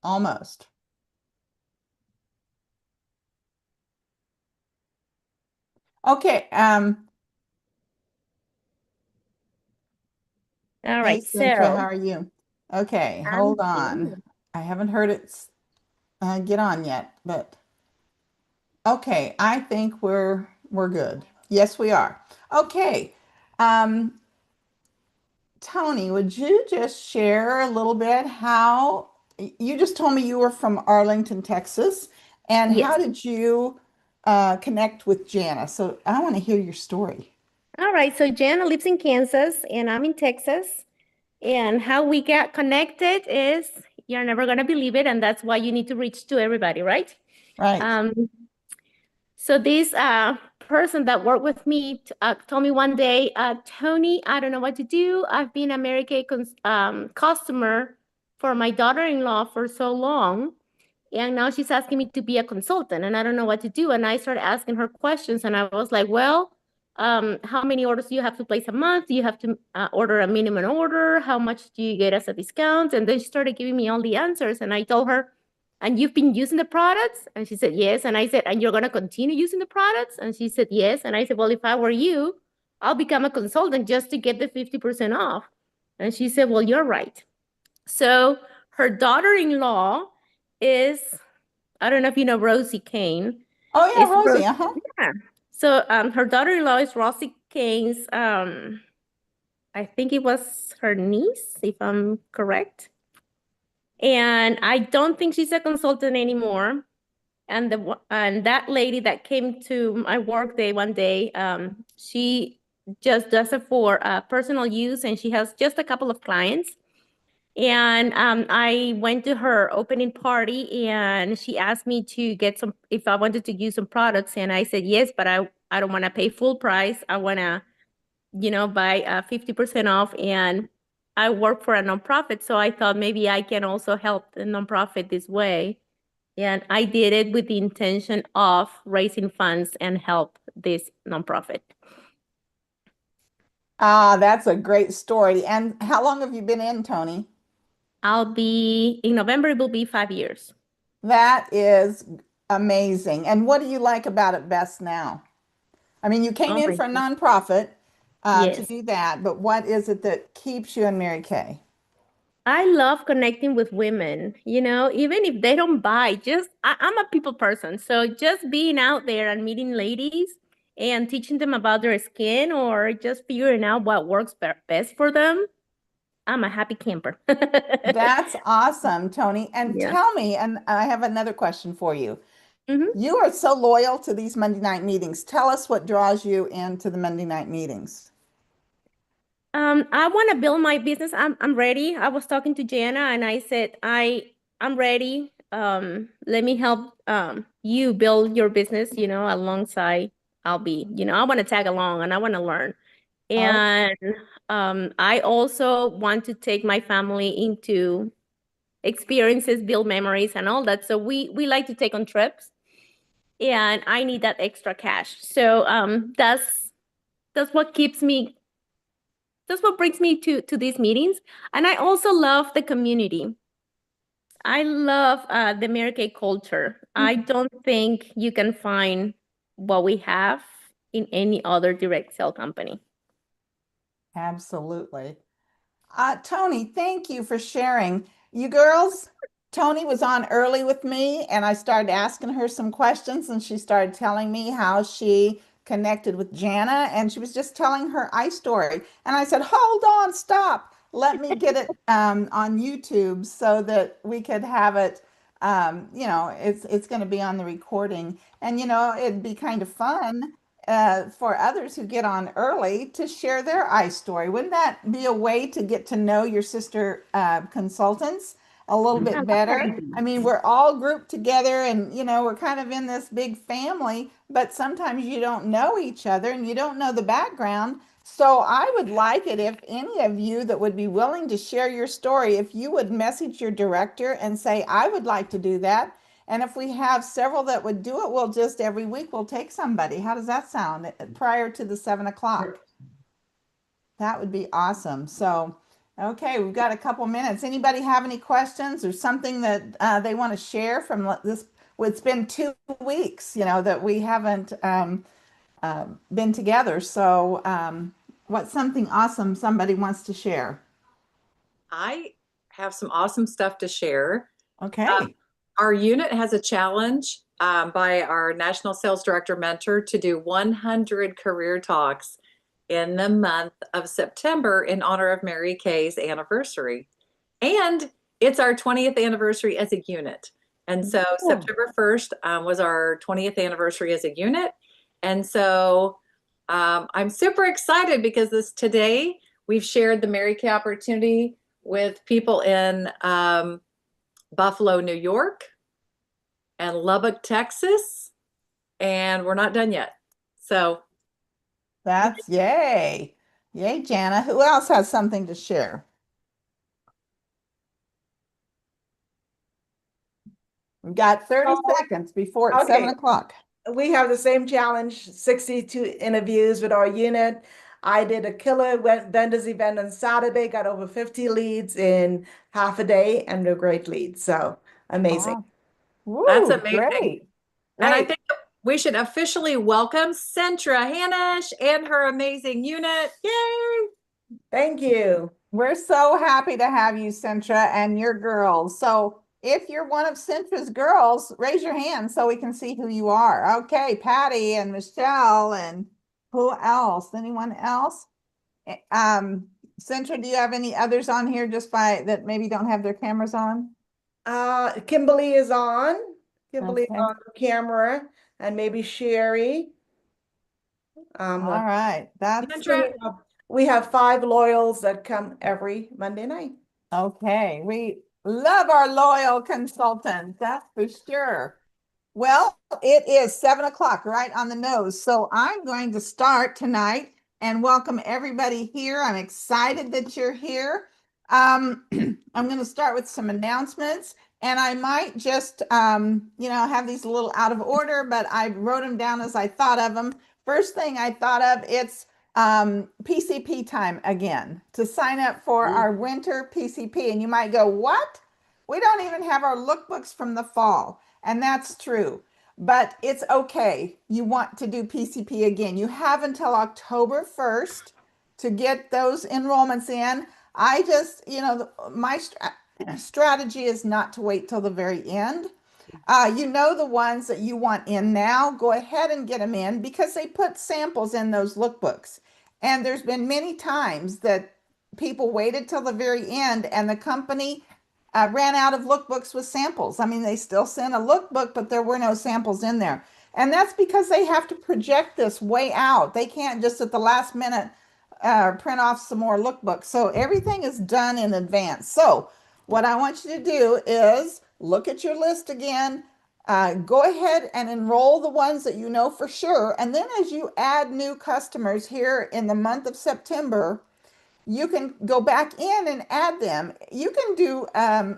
Almost. Okay. All Hey, right, Cynthia, how so are you? Okay, hold I'm on. doing. I haven't heard it get on yet, but okay, I think we're good. Yes, we are. Okay. Um, Tony, would you just share a little bit how you just told me you were from Arlington, Texas, and how Yes. did you connect with Jana? So I want to hear your story. All right, so Jana lives in Kansas and I'm in Texas. And how we got connected is you're never gonna believe it, and that's why you need to reach to everybody, right? Right. Um, so this person that worked with me told me one day, Tony, I don't know what to do. I've been a Mary Kay customer for my daughter-in-law for so long. And now she's asking me to be a consultant and I don't know what to do. And I started asking her questions and I was like, well, how many orders do you have to place a month? Do you have to order a minimum order? How much do you get as a discount? And then she started giving me all the answers. And I told her, and you've been using the products? And she said, yes. And I said, and you're going to continue using the products? And she said, yes. And I said, well, if I were you, I'll become a consultant just to get the 50% off. And she said, well, you're right. So her daughter-in-law is, I don't know if you know Rosie Kane. Oh yeah, Is Rosie. Rosie, Uh-huh. yeah. So her daughter-in-law is Rosie Kane's I think it was her niece, if I'm correct. And I don't think she's a consultant anymore. And that lady that came to my work day one day, she just does it for personal use, and she has just a couple of clients. And I went to her opening party and she asked me to get some, if I wanted to use some products. And I said, yes, but I don't want to pay full price. I want to, buy 50% off. And I work for a nonprofit. So I thought maybe I can also help the nonprofit this way. And I did it with the intention of raising funds and help this nonprofit. Ah, that's a great story. And how long have you been in, Tony? In November, it will be 5 years. That is amazing. And what do you like about it best now? I mean, you came Oh in my for a God. nonprofit to Yes. do that, but what is it that keeps you in Mary Kay? I love connecting with women, even if they don't buy, I'm a people person. So just being out there and meeting ladies and teaching them about their skin or just figuring out what works best for them, I'm a happy camper. That's awesome, Tony. And Yeah. tell me, and I have another question for you. hmm You are so loyal to these Monday night meetings. Tell us what draws you into the Monday night meetings. I want to build my business. I'm ready. I was talking to Jana and I said, I'm ready. Let me help you build your business, alongside I want to tag along and I want to learn. Okay. And I also want to take my family into experiences, build memories and all that. So we like to take on trips and I need that extra cash. So that's what keeps me that's what brings me to these meetings. And I also love the community. I love the Mary Kay culture. I don't think you can find what we have in any other direct sale company. Absolutely. Tony, thank you for sharing. You girls, Tony was on early with me, and I started asking her some questions, and she started telling me how she connected with Jana, and she was just telling her story. And I said, hold on, stop. Let me get it on YouTube so that we could have it. It's going to be on the recording, and it'd be kind of fun for others who get on early to share their story. Wouldn't that be a way to get to know your sister consultants a little I bit love that better? idea. I mean, we're all grouped together and, we're kind of in this big family, but sometimes you don't know each other and you don't know the background. So I would like it if any of you that would be willing to share your story, if you would message your director and say, I would like to do that. And if we have several that would do it, we'll just every week we'll take somebody. How does that sound? Prior to the 7 o'clock. That would be awesome. So, Okay, we've got a couple minutes. Anybody have any questions or something that they want to share from this? Well, it's been 2 weeks, that we haven't been together. So, what's something awesome somebody wants to share? I have some awesome stuff to share. Um, Okay. our unit has a challenge by our National Sales Director Mentor to do 100 career talks in the month of September in honor of Mary Kay's anniversary. And it's our 20th anniversary as a unit. And so Cool. September 1st was our 20th anniversary as a unit. And so I'm super excited because today we've shared the Mary Kay opportunity with people in Buffalo, New York, and Lubbock, Texas, and we're not done yet. So That's yay. Yay, Jana. Who else has something to share? We've got 30 Oh, seconds before it's 7 okay. o'clock. We have the same challenge, 62 interviews with our unit. I did a killer vendors event on Saturday, got over 50 leads in half a day, and they're great leads. So amazing. Oh, that's woo, amazing. great. And I Great. think we should officially welcome Centra Hanish and her amazing unit. Yay! Thank you. We're so happy to have you, Centra, and your girls. So if you're one of Centra's girls, raise your hand so we can see who you are. Okay, Patty and Michelle and who else? Anyone else? Centra, do you have any others on here just by that maybe don't have their cameras on? Kimberly is on. Kimberly is Okay. on camera, and maybe Sherry. All right. That's Centra, We have 5 loyals that come every Monday night. okay. We love our loyal consultants, that's for sure. Well, it is 7 o'clock, right on the nose. So I'm going to start tonight and welcome everybody here. I'm excited that you're here. I'm going to start with some announcements, and I might just, have these a little out of order, but I wrote them down as I thought of them. First thing I thought of, it's PCP time again to sign up for our winter PCP. And you might go, what? We don't even have our lookbooks from the fall. And that's true. But it's okay. You want to do PCP again. You have until October 1st to get those enrollments in. I just, my strategy is not to wait till the very end. The ones that you want in now, go ahead and get them in because they put samples in those lookbooks. And there's been many times that people waited till the very end and the company ran out of lookbooks with samples. I mean, they still sent a lookbook, but there were no samples in there. And that's because they have to project this way out. They can't just at the last minute print off some more lookbooks. So everything is done in advance. So what I want you to do is look at your list again. Go ahead and enroll the ones that you know for sure. And then as you add new customers here in the month of September, you can go back in and add them. You can do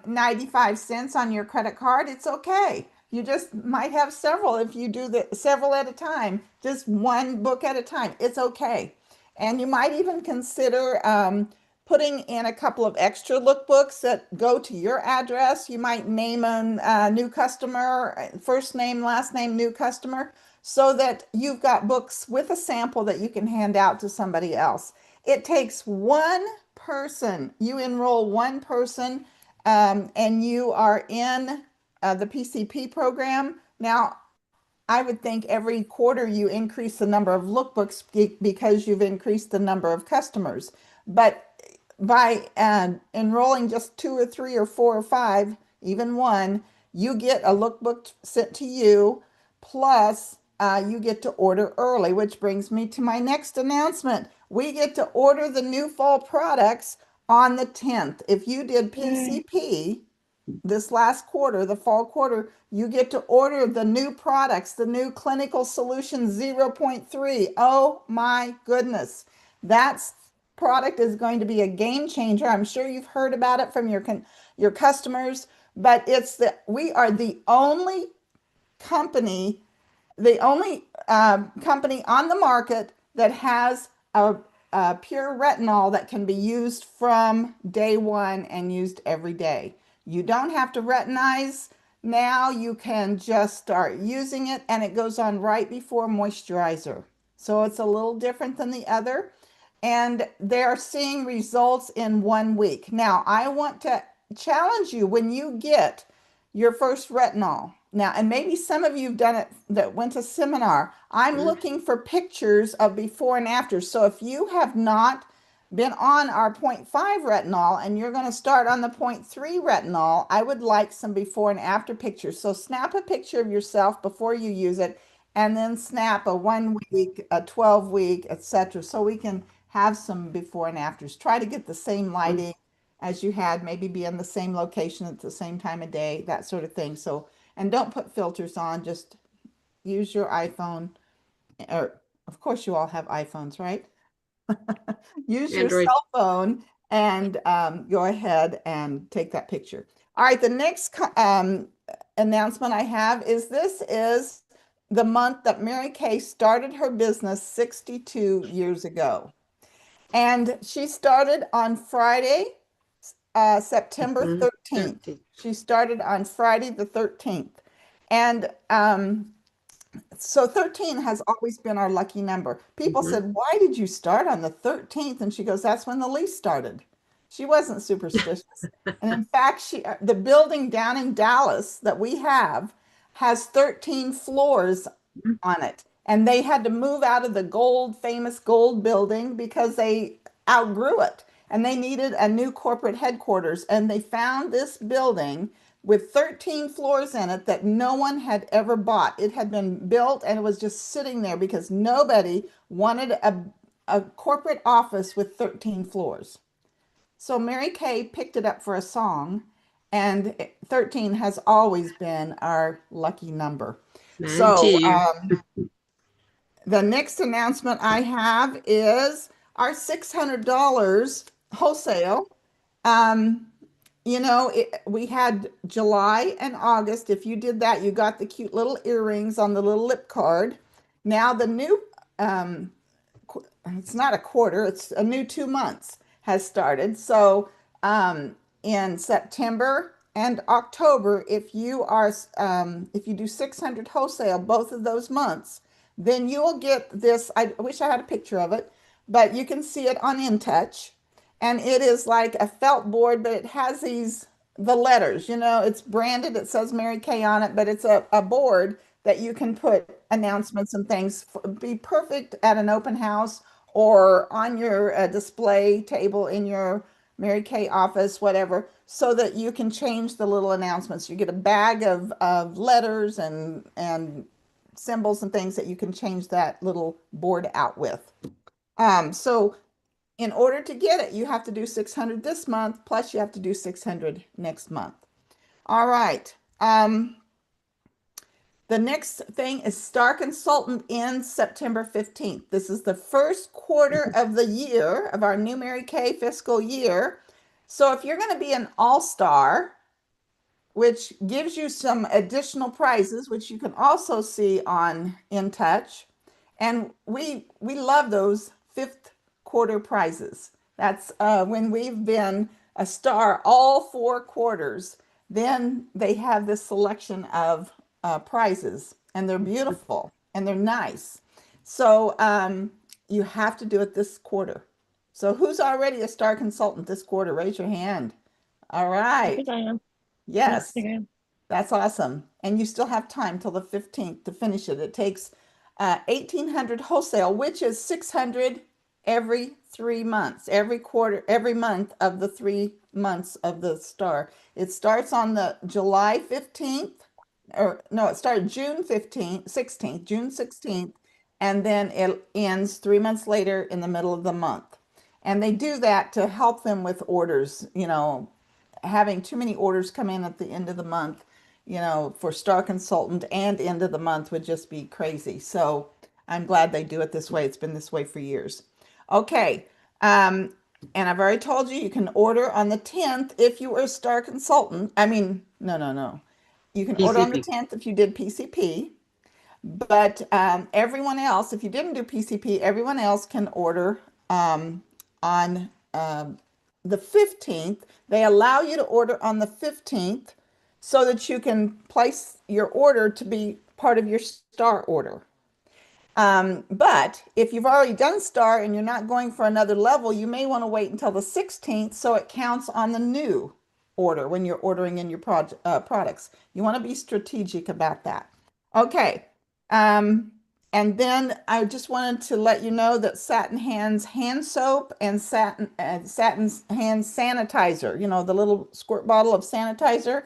95 cents on your credit card. It's okay. You just might have several if you do the several at a time, just one book at a time. It's okay. And you might even consider putting in a couple of extra lookbooks that go to your address. You might name a new customer, first name, last name, new customer, so that you've got books with a sample that you can hand out to somebody else. It takes one person. You enroll one person, and you are in the PCP program. Now, I would think every quarter you increase the number of lookbooks because you've increased the number of customers. But by enrolling just 2 or 3 or 4 or 5, even one, you get a lookbook sent to you, plus you get to order early, which brings me to my next announcement. We get to order the new fall products on the 10th. If you did PCP this last quarter, the fall quarter, you get to order the new products, the new Clinical Solutions 0.3. Oh my goodness. That product is going to be a game changer. I'm sure you've heard about it from your customers, but we are the only company on the market that has a pure retinol that can be used from day one and used every day. You don't have to retinize now. You can just start using it, and it goes on right before moisturizer. So it's a little different than the other. And they're seeing results in 1 week. Now, I want to challenge you when you get your first retinol. Now, and maybe some of you have done it that went to seminar. I'm looking for pictures of before and after. So if you have not been on our 0.5 retinol and you're going to start on the 0.3 retinol, I would like some before and after pictures. So snap a picture of yourself before you use it, and then snap a 1 week, a 12 week, etc. So we can have some before and afters. Try to get the same lighting as you had, maybe be in the same location at the same time of day, that sort of thing. So, and don't put filters on, just use your iPhone, or of course you all have iPhones, right? Use your Android. cell phone and go ahead and take that picture. All right, the next announcement I have is this is the month that Mary Kay started her business 62 years ago. And she started on Friday, September 13th. She started on Friday the 13th. And so 13 has always been our lucky number. People said, why did you start on the 13th? And she goes, that's when the lease started. She wasn't superstitious. And in fact, the building down in Dallas that we have has 13 floors on it. And they had to move out of the famous gold building because they outgrew it. And they needed a new corporate headquarters. And they found this building with 13 floors in it that no one had ever bought. It had been built and it was just sitting there because nobody wanted a corporate office with 13 floors. So Mary Kay picked it up for a song, and 13 has always been our lucky number. So the next announcement I have is our $600 wholesale. You know, we had July and August. If you did that, you got the cute little earrings on the little lip card. Now the new, it's not a quarter, it's a new 2 months has started. So in September and October, if you do 600 wholesale both of those months, then you will get this. I wish I had a picture of it, but you can see it on InTouch. And it is like a felt board, but it has the letters, you know, it's branded, it says Mary Kay on it, but it's a board that you can put announcements and things, be perfect at an open house or on your display table in your Mary Kay office, whatever, so that you can change the little announcements. You get a bag of letters and symbols and things that you can change that little board out with. So in order to get it, you have to do 600 this month, plus you have to do 600 next month. All right. The next thing is Star Consultant ends September 15th. This is the first quarter of the year of our new Mary Kay fiscal year. So if you're going to be an all-star, which gives you some additional prizes, which you can also see on InTouch, and we love those fifth quarter prizes. That's when we've been a star all 4 quarters, then they have this selection of prizes, and they're beautiful and they're nice. So you have to do it this quarter. So who's already a Star Consultant this quarter? Raise your hand. All I right. think I am. Yes, I think I am. that's awesome. And you still have time till the 15th to finish it. It takes 1,800 wholesale, which is 600 every 3 months, every quarter, every month of the 3 months of the star. It starts on the July 15th, or no, it started June 16th, June 16th, and then it ends 3 months later in the middle of the month. And they do that to help them with orders, you know, having too many orders come in at the end of the month, you know, for Star Consultant and end of the month would just be crazy. So I'm glad they do it this way. It's been this way for years. Okay. And I've already told you, you can order on the 10th if you were a Star Consultant. I mean, no. You can order on the 10th if you did PCP. But everyone else, if you didn't do PCP, everyone else can order on the 15th. They allow you to order on the 15th so that you can place your order to be part of your STAR order. But if you've already done STAR and you're not going for another level, you may want to wait until the 16th so it counts on the new order when you're ordering in your products. You want to be strategic about that. Okay. And then I just wanted to let you know that Satin Hands hand soap and Satin Hands sanitizer, you know, the little squirt bottle of sanitizer,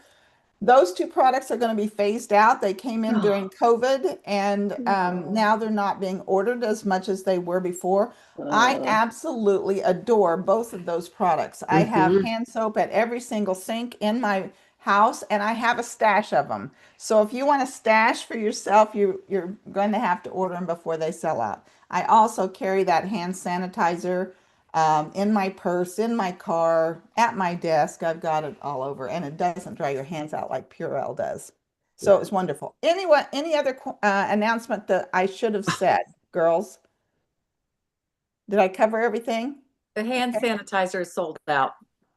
those two products are going to be phased out. They came in during COVID, and now they're not being ordered as much as they were before. I absolutely adore both of those products. I have hand soap at every single sink in my house, and I have a stash of them. So if you want a stash for yourself, you're going to have to order them before they sell out. I also carry that hand sanitizer in my purse, in my car, at my desk. I've got it all over, and it doesn't dry your hands out like Purell does. So it's wonderful. Anyway, any other announcement that I should have said, girls? Did I cover everything? The hand sanitizer is sold out.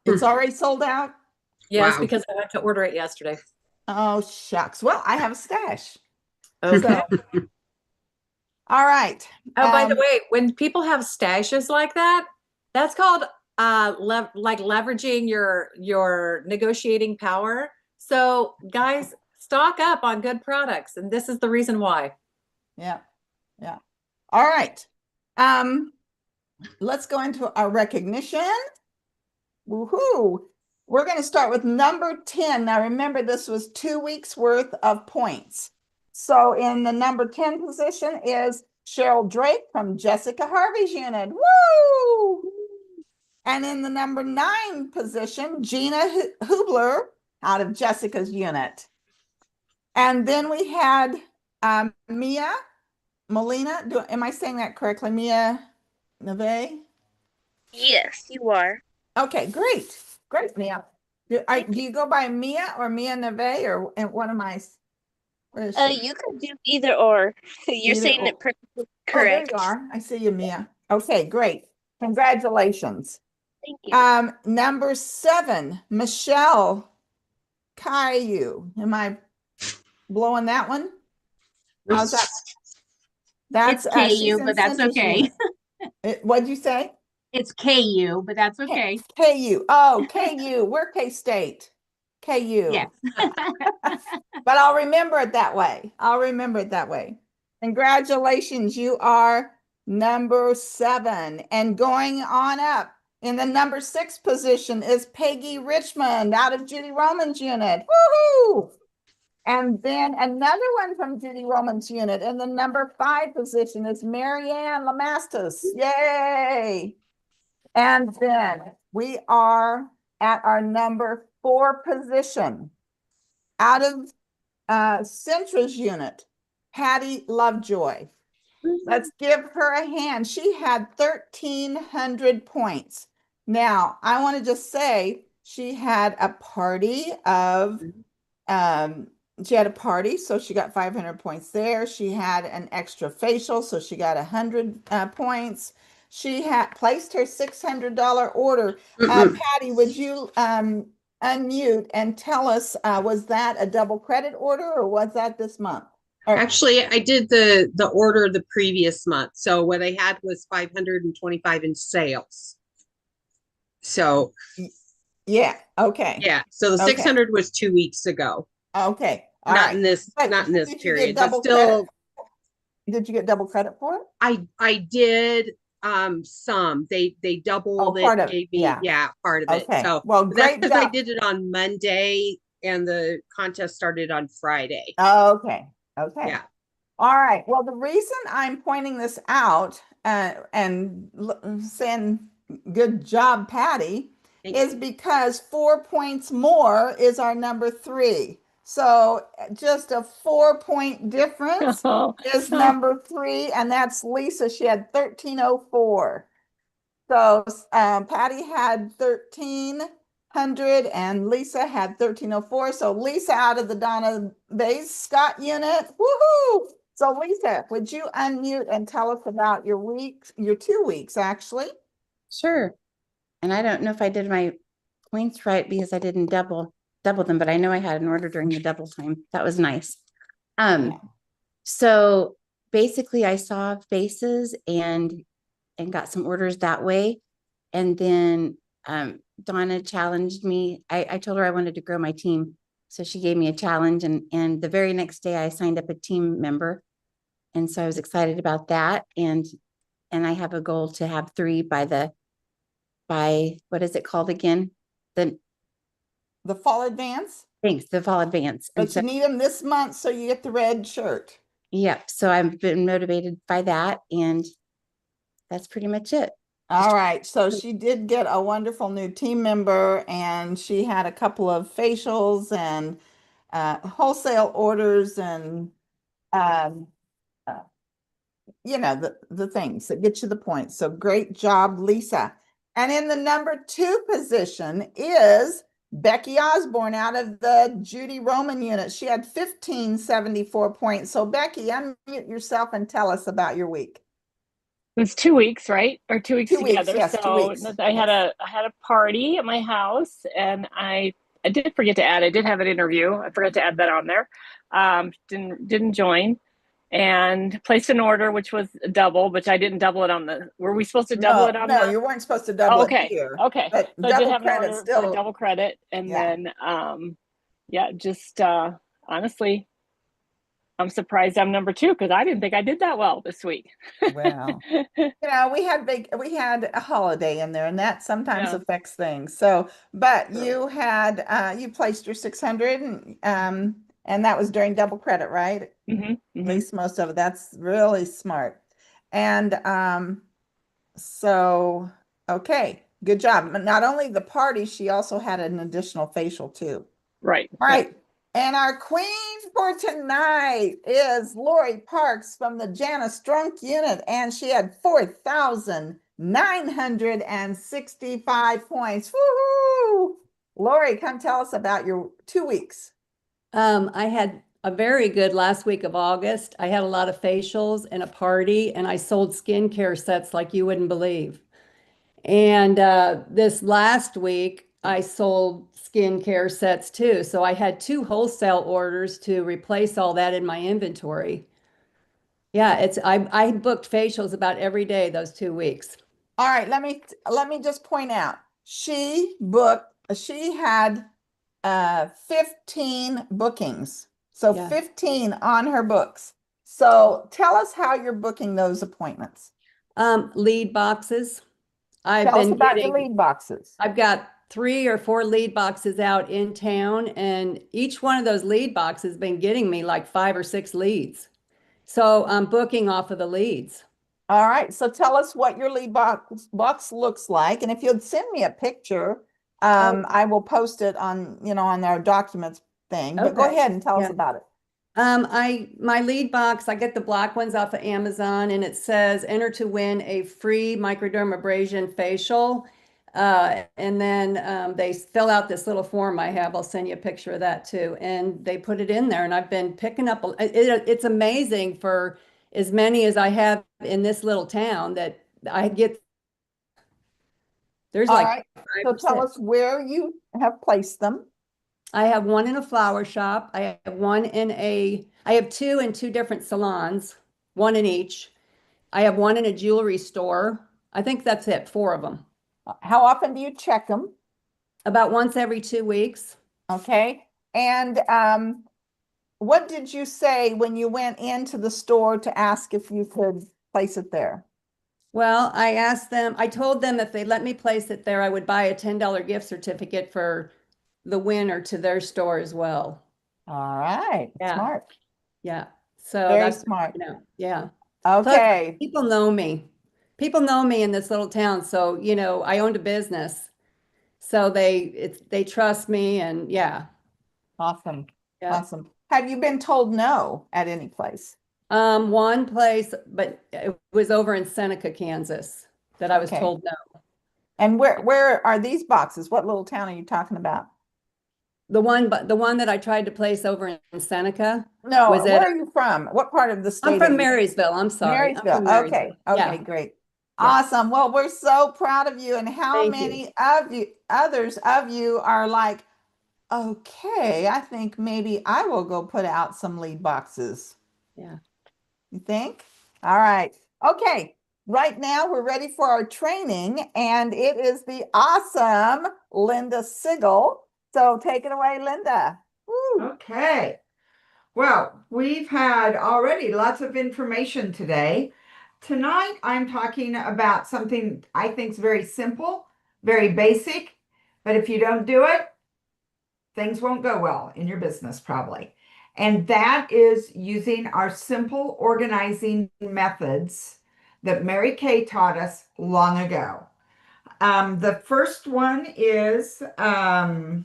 It's already sold out? Yes, Wow. because I went to order it yesterday. Oh, shucks. Well, I have a stash. Okay. All right. Oh, by the way, when people have stashes like that, that's called like leveraging your negotiating power. So guys, stock up on good products, and this is the reason why. Yeah. Yeah. All right. Let's go into our recognition. Woohoo. We're going to start with number 10. Now remember, this was 2 weeks worth of points. So in the number 10 position is Cheryl Drake from Jessica Harvey's unit. Woo! And in the number 9 position, Gina Hubler out of Jessica's unit. And then we had Mia Molina. Am I saying that correctly? Mia Neve? Yes, you are. Okay, great. Great, Mia. Do you go by Mia or Mia Neve, or one of my? Where is she? You could do either or. You're Either saying or. it perfectly Oh, correct. there you are. I see you, Mia. Okay, great. Congratulations. Thank you. Number 7, Michelle Caillou. Am I blowing that one? How's that? That's It's KU, she's in but that's Cinder's okay. unit. What'd you say? It's KU, but that's okay. KU. Oh, KU. We're K-State. KU. Yes. But I'll remember it that way. I'll remember it that way. Congratulations. You are number 7. And going on up in the number 6 position is Peggy Richmond out of Judy Roman's unit. Woohoo! And then another one from Judy Roman's unit in the number 5 position is Marianne Lamastus. Yay! And then we are at our number 4 position out of Centra's unit, Patty Lovejoy. Let's give her a hand. She had 1,300 points. Now, I want to just say she had a party of, so she got 500 points there. She had an extra facial, so she got 100 points. She had placed her $600 order. Patty, would you unmute and tell us, was that a double credit order or was that this month? Actually, I did the order the previous month. So what I had was 525 in sales. So yeah, okay. yeah, so the Okay. 600 was 2 weeks ago. Okay. All Not right. in this, But not in this did you get period, but double still, credit? Did you get double credit for it? I did some. They doubled it, part of it, gave me, yeah. part of it. Okay. So Well, but that's great because I job. did it on Monday and the contest started on Friday. Okay. Okay. Yeah. All right. Well, the reason I'm pointing this out and saying good job, Patty, Thank is because 4 points more is our number 3. So just a 4-point difference is number 3, and that's Lisa. She had 1,304. So Patty had 1,300 and Lisa had 1,304. So Lisa out of the Donna Bays Scott unit. Woohoo! So Lisa, would you unmute and tell us about your 2 weeks actually? Sure. And I don't know if I did my points right because I didn't double them, but I know I had an order during the double time. That was nice. So basically I saw faces and got some orders that way. And then Donna challenged me. I told her I wanted to grow my team. So she gave me a challenge, and the very next day I signed up a team member. And so I was excited about that. And I have a goal to have 3 by what is it called again? The fall advance, fall advance. And but so, you need them this month so you get the red shirt. yep. So I've been motivated by that, and that's pretty much it. All right, so she did get a wonderful new team member, and she had a couple of facials and wholesale orders, and the things that get you the points. So great job, Lisa. And in the number 2 position is Becky Osborne out of the Judy Roman unit. She had 1574 points. So Becky, unmute yourself and tell us about your week. It was 2 weeks, right? Or 2 weeks 2 weeks, together. yes, 2 So weeks. I had a party at my house, and I did forget to add. I did have an interview. I forgot to add that on there. Didn't join, and placed an order, which was a double, which I didn't double it on the. Were we supposed to double it on? No, the, you weren't supposed to double okay, it here. okay. But So I did double have an credit order still. for double credit, and Yeah. then just honestly, I'm surprised I'm number 2 because I didn't think I did that well this week. Well, we had a holiday in there, and that sometimes Yeah. affects things. So, but you had you placed your 600, and that was during double credit, right? Mm-hmm, At least most of it. That's really smart. And so okay, good job. But not only the party, she also had an additional facial too. Right. All right. And our queen for tonight is Lori Parks from the Janice Strunk unit, and she had 4,965 points. Woohoo! Lori, come tell us about your 2 weeks. I had a very good last week of August. I had a lot of facials and a party, and I sold skincare sets like you wouldn't believe. And this last week, I sold skincare sets too. So I had 2 wholesale orders to replace all that in my inventory. Yeah, I booked facials about every day those 2 weeks. All right, let me just point out. She had 15 bookings. So Yeah. 15 on her books. So tell us how you're booking those appointments. Lead boxes. Tell us about your lead boxes. I've got 3 or 4 lead boxes out in town, and each one of those lead boxes has been getting me like 5 or 6 leads. So I'm booking off of the leads. All right, so tell us what your lead box looks like, and if you'd send me a picture, I will post it on on our documents thing. But go Okay. ahead and tell us Yeah. about it. My lead box, I get the black ones off of Amazon, and it says enter to win a free microdermabrasion facial. And then they fill out this little form I have. I'll send you a picture of that too. And they put it in there, and I've been picking up. It's amazing for as many as I have in this little town that I get. There's All like right, 5 so or tell 6. us where you have placed them. I have one in a flower shop. I have 2 in 2 different salons, one in each. I have one in a jewelry store. I think that's it, 4 of them. How often do you check them? About once every 2 weeks. Okay. And what did you say when you went into the store to ask if you could place it there? Well, I told them if they let me place it there, I would buy a $10 gift certificate for the winner to their store as well. All right. Yeah. Smart. Yeah. So Very that's, smart. yeah. Okay. Plus, people know me. People know me in this little town. So, I owned a business. So they trust me, and yeah. Awesome. Yeah. Awesome. Have you been told no at any place? One place, but it was over in Seneca, Kansas, that I was Okay. told no. And where are these boxes? What little town are you talking about? The one that I tried to place over in Seneca. No, Was where it- are you from? What part of the state? I'm are from you- Marysville. I'm sorry. I'm Marysville. from Okay. Marysville. Okay, Yeah. great. Awesome. Well, we're so proud of you. And how Thank you. many of you, others of you are like, okay, I think maybe I will go put out some lead boxes. Yeah. You think? All right. Okay. Right now we're ready for our training, and it is the awesome Linda Sigel. So take it away, Linda. Woo. Okay. Well, we've had already lots of information today. Tonight, I'm talking about something I think is very simple, very basic, but if you don't do it, things won't go well in your business probably. And that is using our simple organizing methods that Mary Kay taught us long ago. The first one is, well,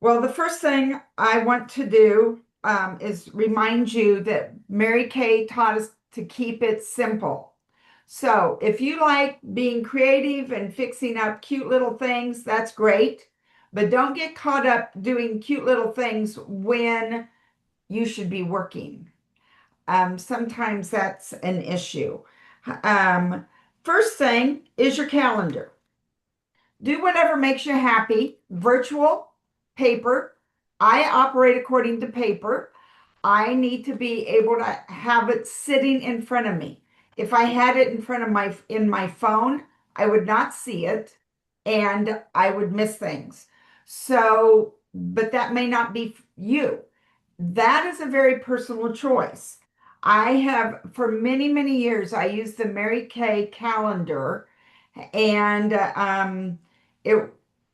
the first thing I want to do is remind you that Mary Kay taught us to keep it simple. So if you like being creative and fixing up cute little things, that's great. But don't get caught up doing cute little things when you should be working. Sometimes that's an issue. First thing is your calendar. Do whatever makes you happy, virtual, paper. I operate according to paper. I need to be able to have it sitting in front of me. If I had it in front of my phone, I would not see it and I would miss things. So, but that may not be you. That is a very personal choice. I have, for many, many years, I used the Mary Kay calendar, and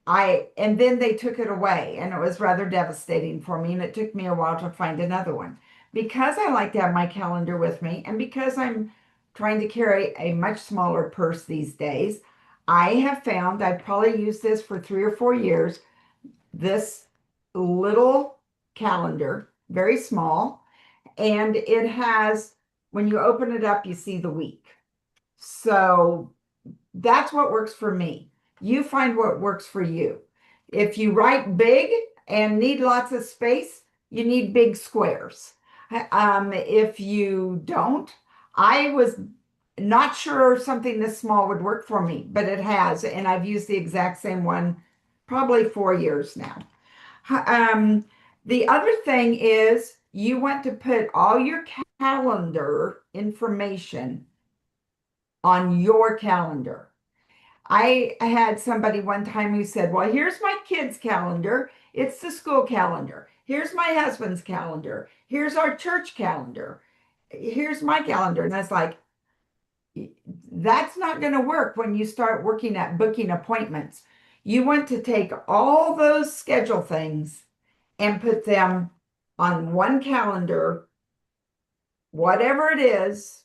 and then they took it away, and it was rather devastating for me, and it took me a while to find another one. Because I like to have my calendar with me, and because I'm trying to carry a much smaller purse these days, I have found, I've probably used this for 3 or 4 years, this little calendar, very small, and it has, when you open it up, you see the week. So that's what works for me. You find what works for you. If you write big and need lots of space, you need big squares. If you don't, I was not sure something this small would work for me, but it has, and I've used the exact same one probably 4 years now. The other thing is you want to put all your calendar information on your calendar. I had somebody one time who said, well, here's my kids' calendar. It's the school calendar. Here's my husband's calendar. Here's our church calendar. Here's my calendar. And I was like, that's not going to work when you start working at booking appointments. You want to take all those schedule things and put them on one calendar, whatever it is.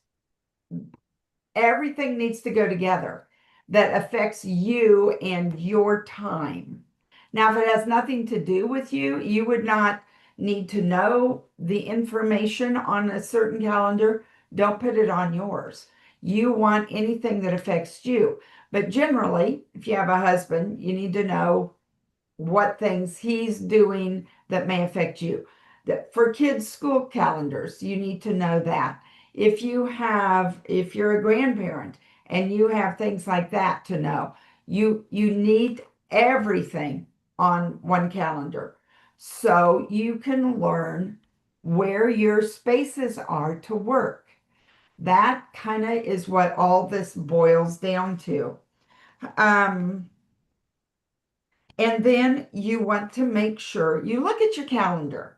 Everything needs to go together that affects you and your time. Now, if it has nothing to do with you, you would not need to know the information on a certain calendar. Don't put it on yours. You want anything that affects you. But generally, if you have a husband, you need to know what things he's doing that may affect you. For kids' school calendars, you need to know that. If you're a grandparent and you have things like that to know, you need everything on one calendar so you can learn where your spaces are to work. That kind of is what all this boils down to. And then you want to make sure you look at your calendar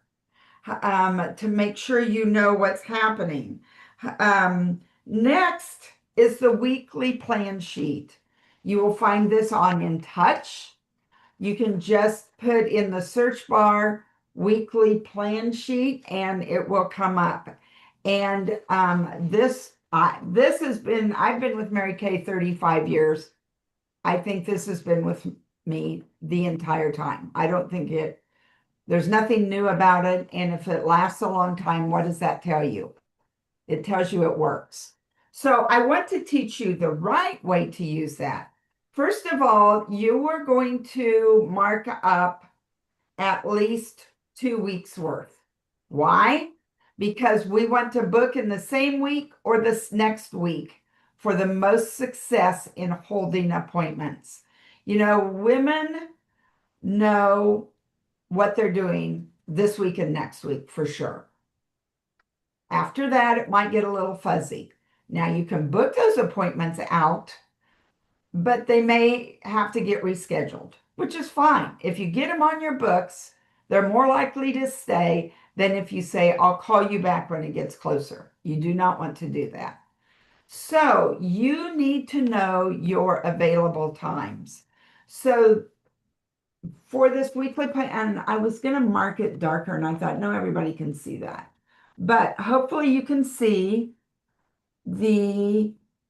to make sure you know what's happening. Next is the weekly plan sheet. You will find this on InTouch. You can just put in the search bar weekly plan sheet and it will come up. And this has been, I've been with Mary Kay 35 years. I think this has been with me the entire time. I don't think there's nothing new about it. And if it lasts a long time, what does that tell you? It tells you it works. So I want to teach you the right way to use that. First of all, you are going to mark up at least 2 weeks worth. Why? because we want to book in the same week or this next week for the most success in holding appointments. You know, women know what they're doing this week and next week for sure. After that, it might get a little fuzzy. Now you can book those appointments out, but they may have to get rescheduled, which is fine. If you get them on your books, they're more likely to stay than if you say, I'll call you back when it gets closer. You do not want to do that. So you need to know your available times. So for this weekly plan, and I was going to mark it darker, and I thought, no, everybody can see that. But hopefully you can see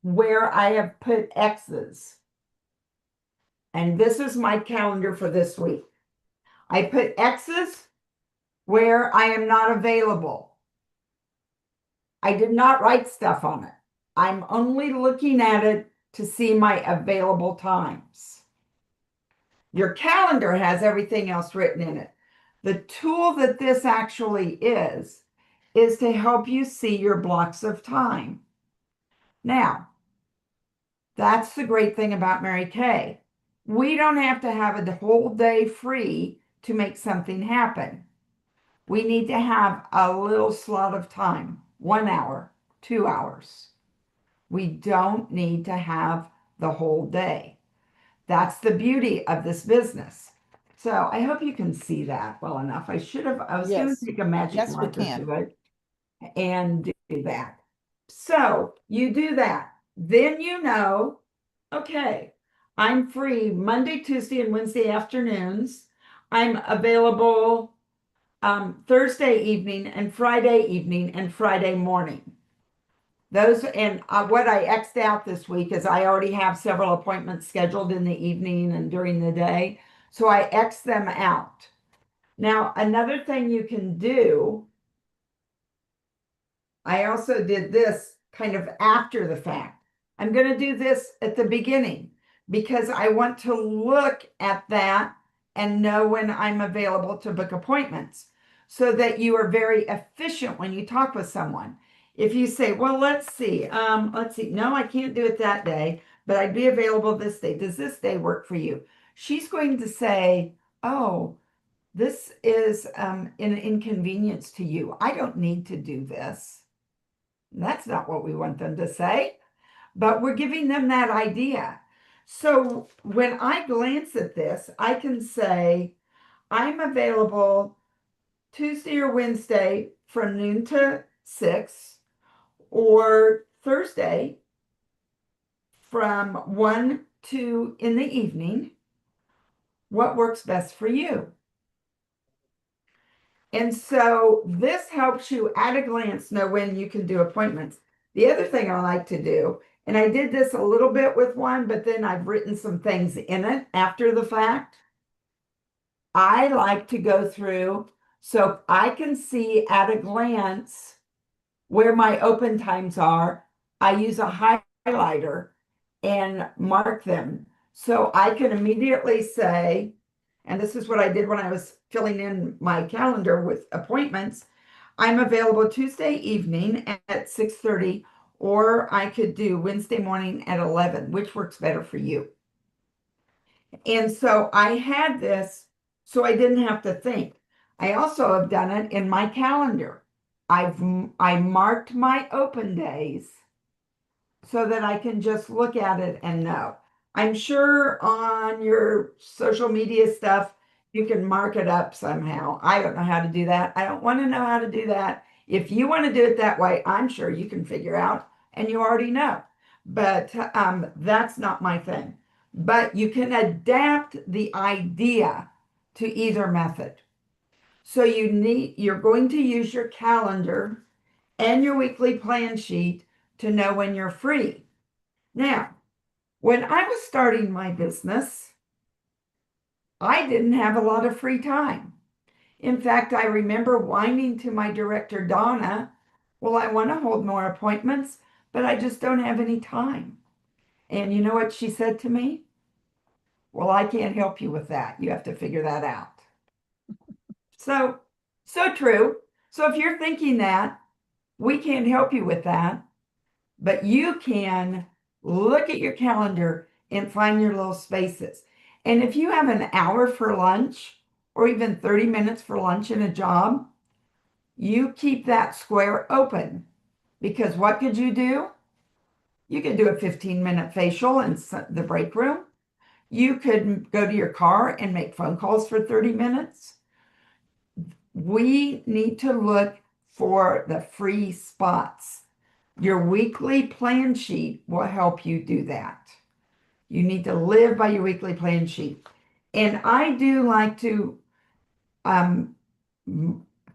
where I have put X's. And this is my calendar for this week. I put X's where I am not available. I did not write stuff on it. I'm only looking at it to see my available times. Your calendar has everything else written in it. The tool that this actually is to help you see your blocks of time. Now, that's the great thing about Mary Kay. We don't have to have a whole day free to make something happen. We need to have a little slot of time, 1 hour, 2 hours. We don't need to have the whole day. That's the beauty of this business. So I hope you can see that well enough. I was going Yes. to take a magic Yes, we marker can. to it and do that. So you do that. Then you know, okay, I'm free Monday, Tuesday, and Wednesday afternoons. I'm available Thursday evening and Friday morning. Those, and what I X'd out this week is I already have several appointments scheduled in the evening and during the day. So I X them out. Now, another thing you can do, I also did this kind of after the fact. I'm going to do this at the beginning because I want to look at that and know when I'm available to book appointments so that you are very efficient when you talk with someone. If you say, well, let's see, no, I can't do it that day, but I'd be available this day. Does this day work for you? She's going to say, oh, this is an inconvenience to you. I don't need to do this. That's not what we want them to say, but we're giving them that idea. So when I glance at this, I can say, I'm available Tuesday or Wednesday from noon to 6, or Thursday from 1 to in the evening. What works best for you? And so this helps you at a glance know when you can do appointments. The other thing I like to do, and I did this a little bit with one, but then I've written some things in it after the fact. I like to go through so I can see at a glance where my open times are. I use a highlighter and mark them. So I can immediately say, and this is what I did when I was filling in my calendar with appointments, I'm available Tuesday evening at 6:30, or I could do Wednesday morning at 11, which works better for you. And so I had this so I didn't have to think. I also have done it in my calendar. I marked my open days so that I can just look at it and know. I'm sure on your social media stuff, you can mark it up somehow. I don't know how to do that. I don't want to know how to do that. If you want to do it that way, I'm sure you can figure out, and you already know. But that's not my thing. But you can adapt the idea to either method. So you're going to use your calendar and your weekly plan sheet to know when you're free. Now, when I was starting my business, I didn't have a lot of free time. In fact, I remember whining to my director, Donna, well, I want to hold more appointments, but I just don't have any time. And you know what she said to me? Well, I can't help you with that. You have to figure that out. So true. So if you're thinking that, we can't help you with that, but you can look at your calendar and find your little spaces. And if you have an hour for lunch or even 30 minutes for lunch in a job, you keep that square open, because what could you do? You could do a 15-minute facial in the break room. You could go to your car and make phone calls for 30 minutes. We need to look for the free spots. Your weekly plan sheet will help you do that. You need to live by your weekly plan sheet. And I do like to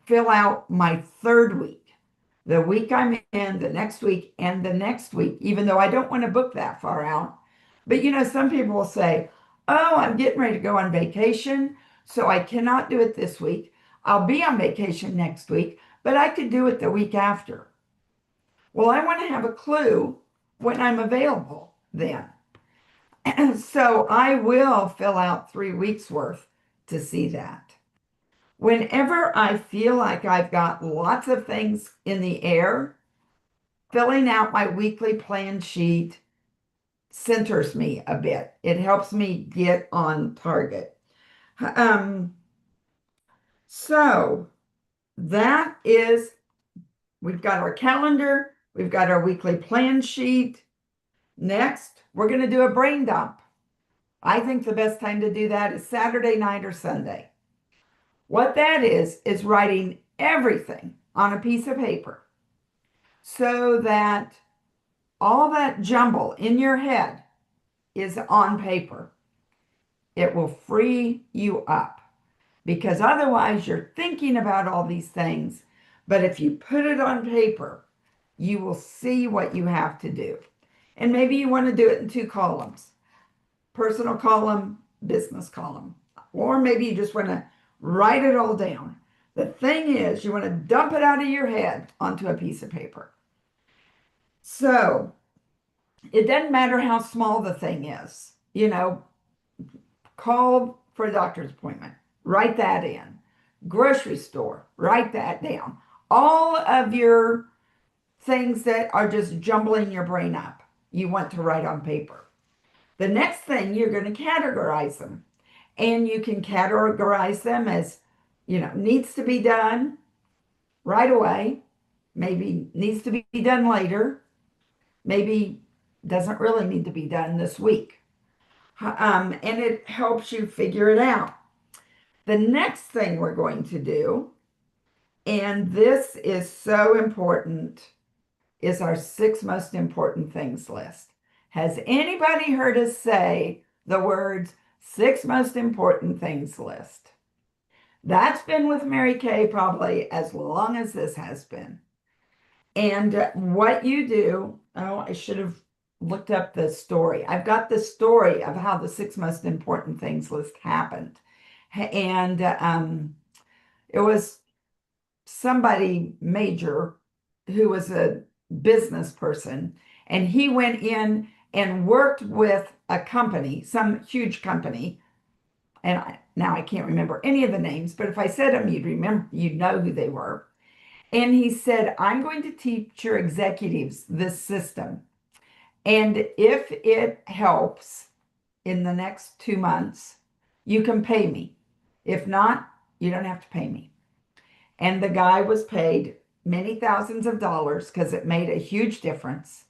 fill out my third week, the week I'm in, the next week, and the next week, even though I don't want to book that far out. But you know, some people will say, oh, I'm getting ready to go on vacation, so I cannot do it this week. I'll be on vacation next week, but I could do it the week after. Well, I want to have a clue when I'm available then. And so I will fill out 3 weeks worth to see that. Whenever I feel like I've got lots of things in the air, filling out my weekly plan sheet centers me a bit. It helps me get on target. So that is, we've got our calendar, we've got our weekly plan sheet. Next, we're going to do a brain dump. I think the best time to do that is Saturday night or Sunday. What that is writing everything on a piece of paper so that all that jumble in your head is on paper. It will free you up, because otherwise you're thinking about all these things. But if you put it on paper, you will see what you have to do. And maybe you want to do it in 2 columns, personal column, business column, or maybe you just want to write it all down. The thing is, you want to dump it out of your head onto a piece of paper. So it doesn't matter how small the thing is, you know, call for a doctor's appointment, write that in. Grocery store, write that down. All of your things that are just jumbling your brain up, you want to write on paper. The next thing, you're going to categorize them. And you can categorize them as, you know, needs to be done right away, maybe needs to be done later, maybe doesn't really need to be done this week. And it helps you figure it out. The next thing we're going to do, and this is so important, is our 6 most important things list. Has anybody heard us say the words 6 most important things list? That's been with Mary Kay probably as long as this has been. And what you do, oh, I should have looked up the story. I've got the story of how the 6 most important things list happened. And it was somebody major who was a business person, and he went in and worked with a company, some huge company, and now I can't remember any of the names, but if I said them, you'd know who they were. And he said, I'm going to teach your executives this system, and if it helps in the next 2 months, you can pay me. If not, you don't have to pay me. And the guy was paid many thousands of dollars because it made a huge difference.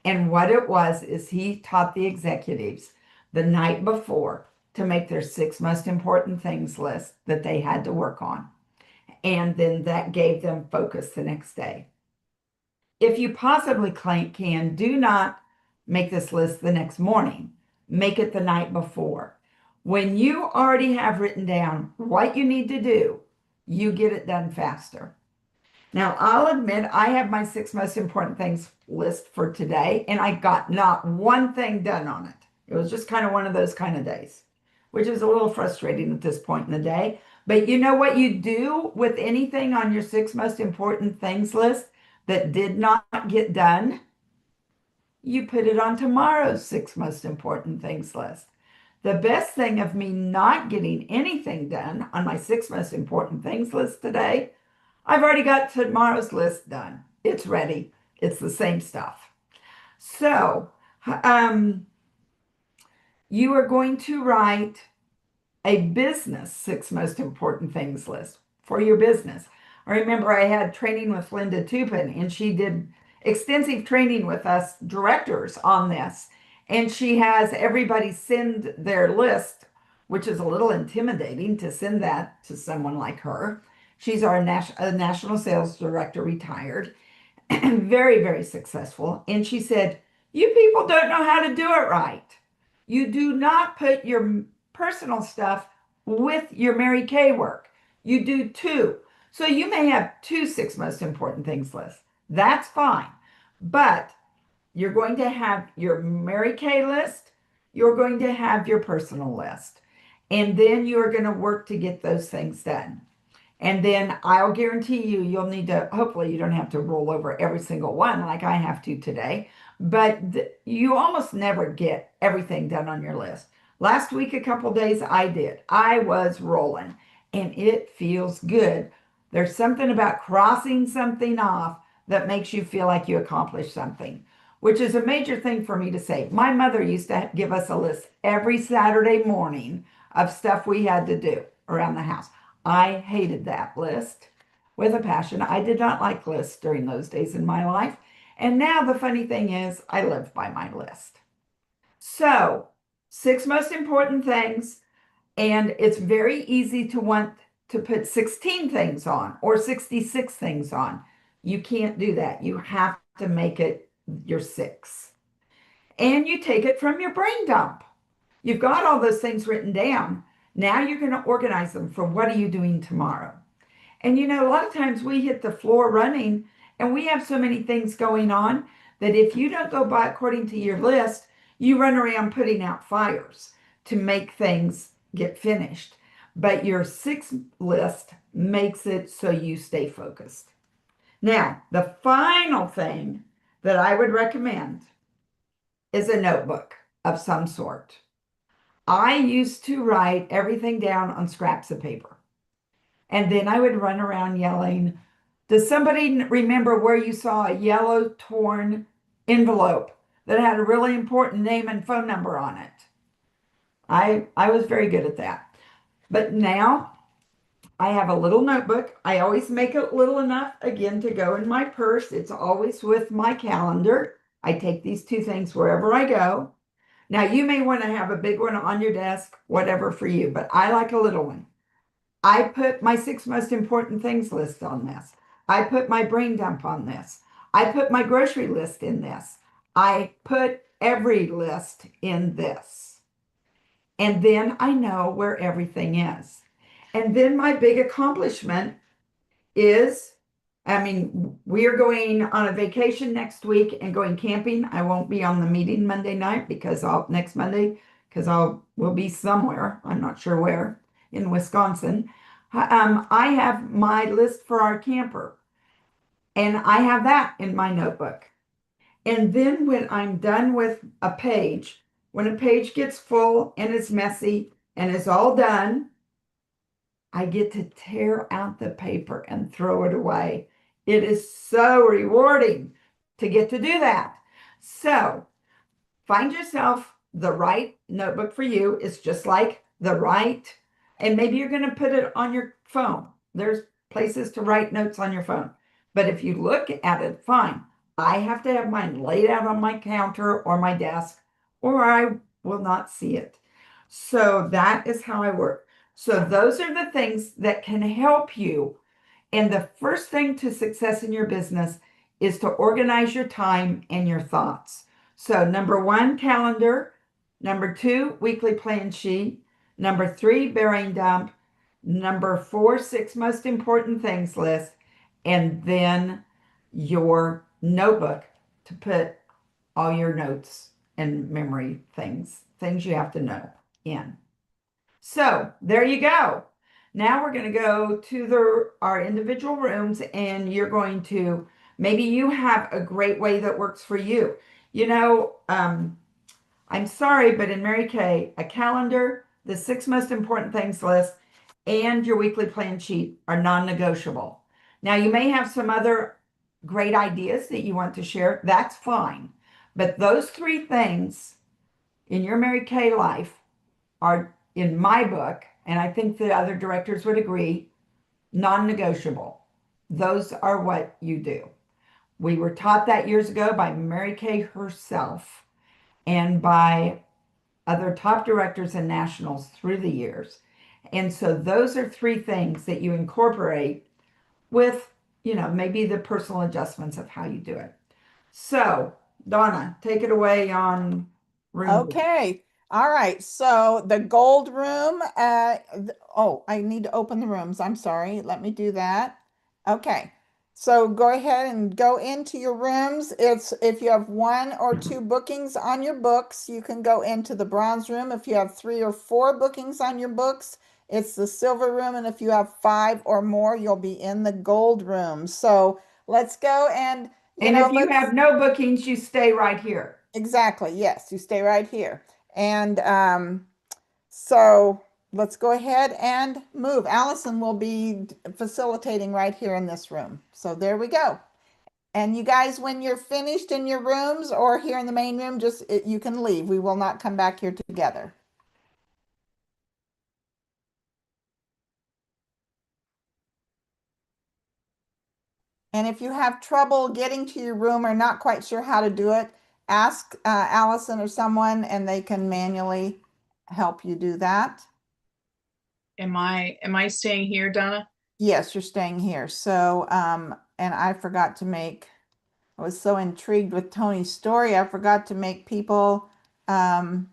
And what it was is he taught the executives the night before to make their 6 most important things list that they had to work on. And then that gave them focus the next day. If you possibly can, do not make this list the next morning. Make it the night before. When you already have written down what you need to do, you get it done faster. Now, I'll admit I have my 6 most important things list for today, and I got not one thing done on it. It was just kind of one of those kind of days, which is a little frustrating at this point in the day. But you know what you do with anything on your 6 most important things list that did not get done? You put it on tomorrow's 6 most important things list. The best thing of me not getting anything done on my 6 most important things list today, I've already got tomorrow's list done. It's ready. It's the same stuff. So, you are going to write a business 6 most important things list for your business. I remember I had training with Linda Tupin, and she did extensive training with us directors on this. And she has everybody send their list, which is a little intimidating to send that to someone like her. She's our national sales director, retired, and very, very successful. And she said, you people don't know how to do it right. You do not put your personal stuff with your Mary Kay work. You do two. So you may have 2 6 most important things lists. That's fine. But you're going to have your Mary Kay list. You're going to have your personal list. And then you're going to work to get those things done. And then I'll guarantee you, you'll need to, hopefully you don't have to roll over every single one like I have to today, but you almost never get everything done on your list. Last week, a couple days I did. I was rolling and it feels good. There's something about crossing something off that makes you feel like you accomplished something, which is a major thing for me to say. My mother used to give us a list every Saturday morning of stuff we had to do around the house. I hated that list with a passion. I did not like lists during those days in my life. And now the funny thing is I live by my list. So 6 most important things. And it's very easy to want to put 16 things on or 66 things on. You can't do that. You have to make it your 6. And you take it from your brain dump. You've got all those things written down. Now you're going to organize them for what are you doing tomorrow? And you know, a lot of times we hit the floor running and we have so many things going on that if you don't go by according to your list, you run around putting out fires to make things get finished. But your 6 list makes it so you stay focused. Now, the final thing that I would recommend is a notebook of some sort. I used to write everything down on scraps of paper. And then I would run around yelling, does somebody remember where you saw a yellow torn envelope that had a really important name and phone number on it? I was very good at that. But now I have a little notebook. I always make it little enough, again, to go in my purse. It's always with my calendar. I take these 2 things wherever I go. Now, you may want to have a big one on your desk, whatever for you, but I like a little one. I put my 6 most important things list on this. I put my brain dump on this. I put my grocery list in this. I put every list in this. And then I know where everything is. And then my big accomplishment is, we are going on a vacation next week and going camping. I won't be on the meeting Monday night next Monday, because we'll be somewhere. I'm not sure where in Wisconsin. I have my list for our camper and I have that in my notebook. And then when I'm done with a page, when a page gets full and it's messy and it's all done, I get to tear out the paper and throw it away. It is so rewarding to get to do that. So find yourself the right notebook for you. It's just like the right, and maybe you're going to put it on your phone. There's places to write notes on your phone. But if you look at it, fine. I have to have mine laid out on my counter or my desk, or I will not see it. So that is how I work. So those are the things that can help you. And the first thing to success in your business is to organize your time and your thoughts. So number 1, calendar. Number 2, weekly plan sheet. Number 3, brain dump. Number 4, 6 most important things list. And then your notebook to put all your notes and memory things you have to know in. So there you go. Now we're going to go to our individual rooms, and you're going to, maybe you have a great way that works for you. You know, I'm sorry, but in Mary Kay, a calendar, the 6 most important things list, and your weekly plan sheet are non-negotiable. Now, you may have some other great ideas that you want to share. That's fine. But those three things in your Mary Kay life are, in my book, and I think the other directors would agree, non-negotiable. Those are what you do. We were taught that years ago by Mary Kay herself and by other top directors and nationals through the years. And so those are three things that you incorporate with, maybe the personal adjustments of how you do it. So, Donna, take it away on room. Okay. All right. So the gold room, oh, I need to open the rooms. I'm sorry. Let me do that. Okay. So go ahead and go into your rooms. It's if you have 1 or 2 bookings on your books, you can go into the bronze room. If you have 3 or 4 bookings on your books, it's the silver room. And if you have 5 or more, you'll be in the gold room. So let's go and if you have no bookings, you stay right here. Exactly. Yes, you stay right here. And so let's go ahead and move. Allison will be facilitating right here in this room. So there we go. And you guys, when you're finished in your rooms or here in the main room, you can leave. We will not come back here together. And if you have trouble getting to your room or not quite sure how to do it, ask Allison or someone and they can manually help you do that. Am I staying here, Donna? Yes, you're staying here. So, and I forgot to I was so intrigued with Tony's story. I forgot to make people, I'll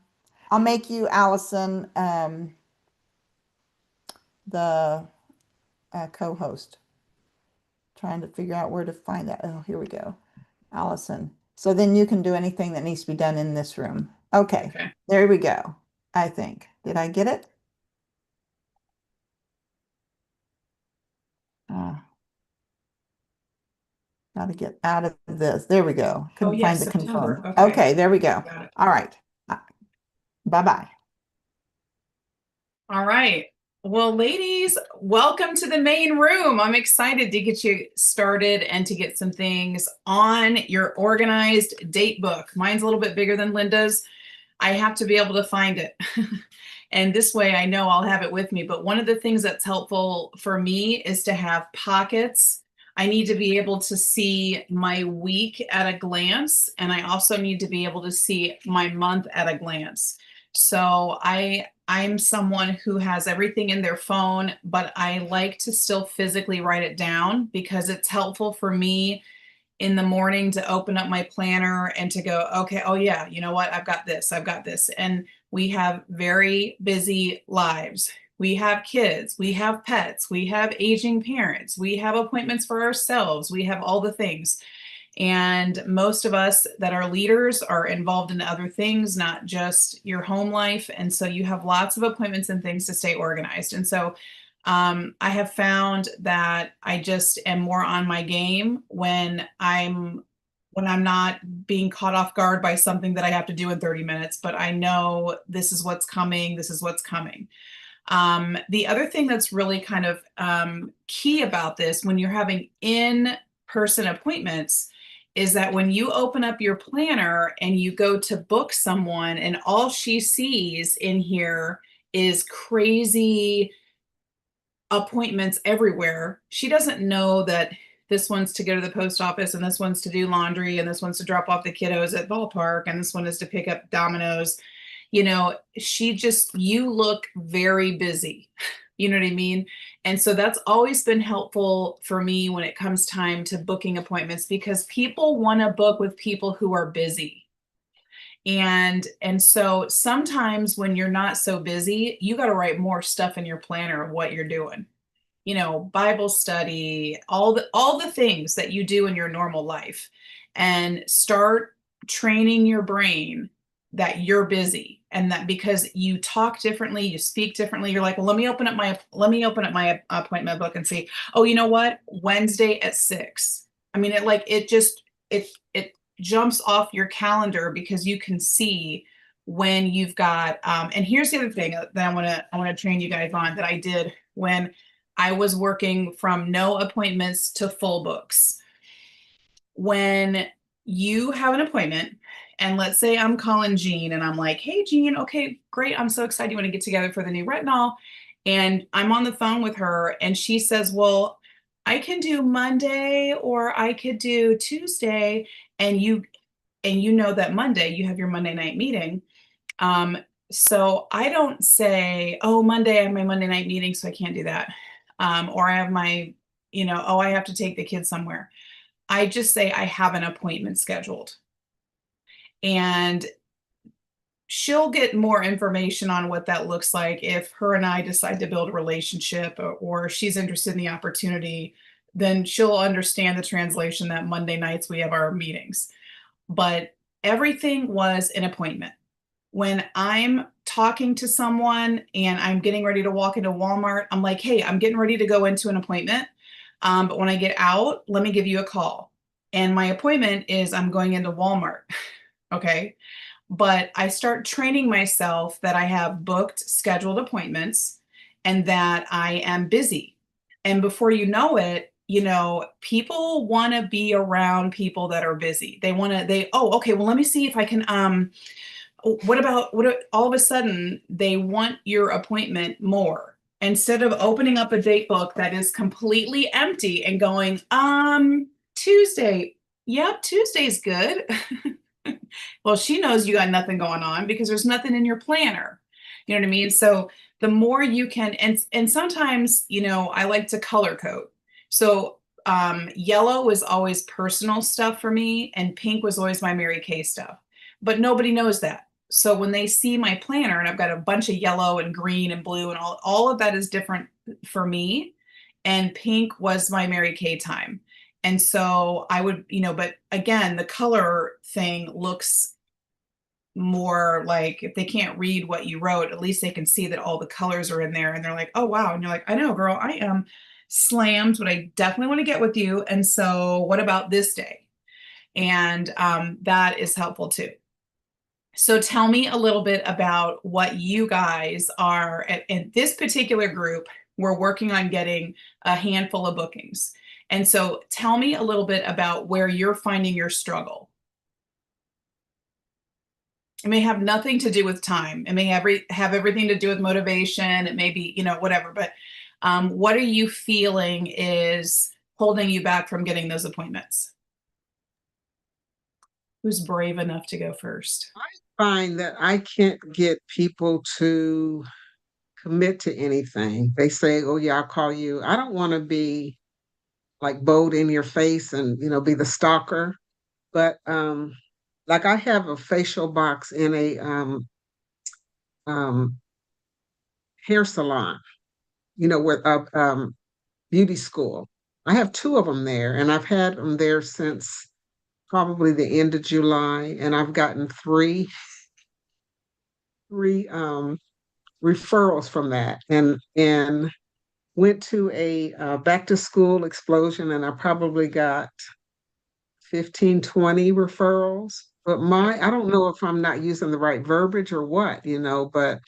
make you, Allison, the co-host. Trying to figure out where to find that. Oh, here we go. Allison. So then you can do anything that needs to be done in this room. Okay. There we go. I think. Did I get it? How to get out of this. There we go. Couldn't find the confirm. Okay, there we go. All right. Bye-bye. All right. Well, ladies, welcome to the main room. I'm excited to get you started and to get some things on your organized date book. Mine's a little bit bigger than Linda's. I have to be able to find it. And this way I know I'll have it with me. But one of the things that's helpful for me is to have pockets. I need to be able to see my week at a glance. And I also need to be able to see my month at a glance. So I'm someone who has everything in their phone, but I like to still physically write it down because it's helpful for me in the morning to open up my planner and to go, okay, oh yeah, you know what? I've got this. And we have very busy lives. We have kids, we have pets, we have aging parents, we have appointments for ourselves, we have all the things. And most of us that are leaders are involved in other things, not just your home life. And so you have lots of appointments and things to stay organized. And so I have found that I just am more on my game when I'm not being caught off guard by something that I have to do in 30 minutes, but I know this is what's coming. This is what's coming. The other thing that's really kind of key about this when you're having in-person appointments is that when you open up your planner and you go to book someone and all she sees in here is crazy appointments everywhere, she doesn't know that this one's to go to the post office and this one's to do laundry and this one's to drop off the kiddos at ballpark and this one is to pick up Domino's. You know, you look very busy. You know what I mean? And so that's always been helpful for me when it comes time to booking appointments because people want to book with people who are busy. And so sometimes when you're not so busy, you got to write more stuff in your planner of what you're doing. You know, Bible study, all the things that you do in your normal life, and start training your brain that you're busy and that because you talk differently, you speak differently, you're like, well, let me open up my appointment book and see, oh, you know what? Wednesday at 6. I mean, it jumps off your calendar because you can see when you've got, and here's the other thing that I want to train you guys on that I did when I was working from no appointments to full books. When you have an appointment, and let's say I'm calling Jean and I'm like, hey, Jean, okay, great. I'm so excited you want to get together for the new retinol. And I'm on the phone with her and she says, well, I can do Monday or I could do Tuesday. And you know that Monday you have your Monday night meeting. So I don't say, oh, Monday I have my Monday night meeting, so I can't do that. Or I have my, oh, I have to take the kids somewhere. I just say I have an appointment scheduled. And she'll get more information on what that looks like if her and I decide to build a relationship, or she's interested in the opportunity, then she'll understand the translation that Monday nights we have our meetings. But everything was an appointment. When I'm talking to someone and I'm getting ready to walk into Walmart, I'm like, hey, I'm getting ready to go into an appointment. But when I get out, let me give you a call. And my appointment is I'm going into Walmart. Okay. But I start training myself that I have booked scheduled appointments and that I am busy. And before you know it, people want to be around people that are busy. Oh, okay, well, let me see if I can, all of a sudden they want your appointment more instead of opening up a date book that is completely empty and going, Tuesday. Yep, Tuesday's good. Well, she knows you got nothing going on because there's nothing in your planner. You know what I mean? So the more you can, and sometimes, I like to color code. So yellow was always personal stuff for me and pink was always my Mary Kay stuff, but nobody knows that. So when they see my planner and I've got a bunch of yellow and green and blue and all of that is different for me. And pink was my Mary Kay time. And so I would, but again, the color thing looks more like if they can't read what you wrote, at least they can see that all the colors are in there and they're like, oh, wow. And you're like, I know, girl, I am slammed, but I definitely want to get with you. And so what about this day? And that is helpful too. So tell me a little bit about what you guys are at this particular group. We're working on getting a handful of bookings. And so tell me a little bit about where you're finding your struggle. It may have nothing to do with time. It may have everything to do with motivation. It may be, whatever. But what are you feeling is holding you back from getting those appointments? Who's brave enough to go first? I find that I can't get people to commit to anything. They say, oh, yeah, I'll call you. I don't want to be like bold in your face and, be the stalker. But like I have a facial box in a hair salon, with a beauty school. I have 2 of them there and I've had them there since probably the end of July. And I've gotten three referrals from that and went to a back to school explosion and I probably got 15, 20 referrals. But I don't know if I'm not using the right verbiage or what, but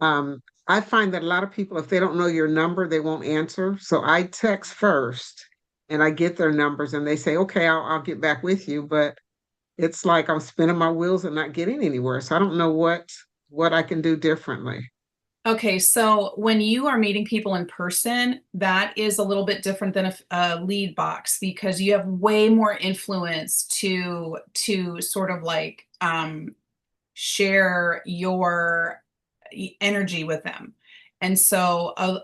I find that a lot of people, if they don't know your number, they won't answer. So I text first and I get their numbers and they say, okay, I'll get back with you. But it's like I'm spinning my wheels and not getting anywhere. So I don't know what I can do differently. Okay, so when you are meeting people in person, that is a little bit different than a lead box because you have way more influence to sort of like share your energy with them. And so a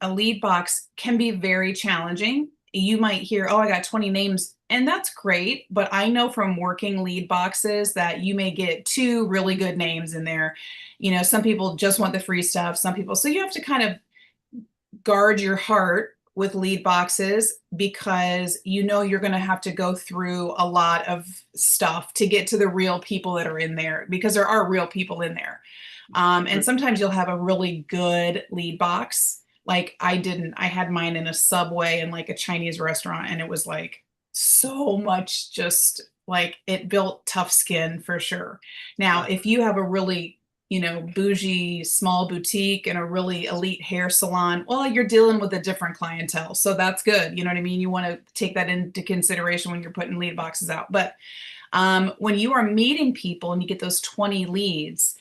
lead box can be very challenging. You might hear, oh, I got 20 names. And that's great. But I know from working lead boxes that you may get 2 really good names in there. Some people just want the free stuff. Some people. So you have to kind of guard your heart with lead boxes because you're going to have to go through a lot of stuff to get to the real people that are in there because there are real people in there. And sometimes you'll have a really good lead box. Like I had mine in a Subway and like a Chinese restaurant. And it was like so much just like it built tough skin for sure. Now, if you have a really, bougie small boutique and a really elite hair salon, well, you're dealing with a different clientele. So that's good. You know what I mean? You want to take that into consideration when you're putting lead boxes out. But when you are meeting people and you get those 20 leads,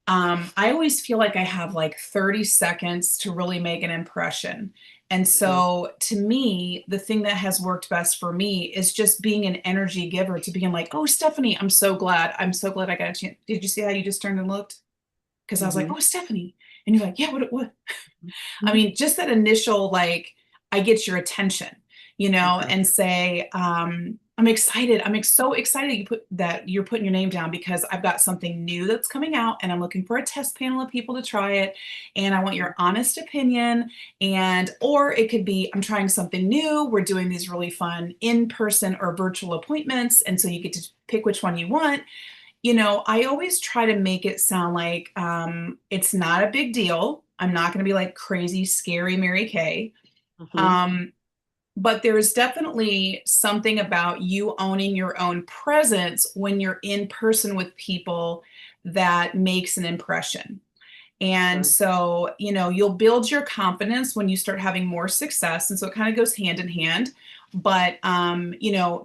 I always feel like I have like 30 seconds to really make an impression. And so to me, the thing that has worked best for me is just being an energy giver, to being like, oh, Stephanie, I'm so glad I got a chance. Did you see how you just turned and looked? Because I was like, oh, Stephanie. And you're like, yeah, what? I mean, just that initial, like, I get your attention, and say, I'm excited. I'm so excited that you're putting your name down, because I've got something new that's coming out and I'm looking for a test panel of people to try it. And I want your honest opinion. Or it could be, I'm trying something new. We're doing these really fun in-person or virtual appointments. And so you get to pick which one you want. I always try to make it sound like it's not a big deal. I'm not going to be like crazy, scary Mary Kay. But there's definitely something about you owning your own presence when you're in person with people that makes an impression. And so, you'll build your confidence when you start having more success. And so it kind of goes hand in hand. But,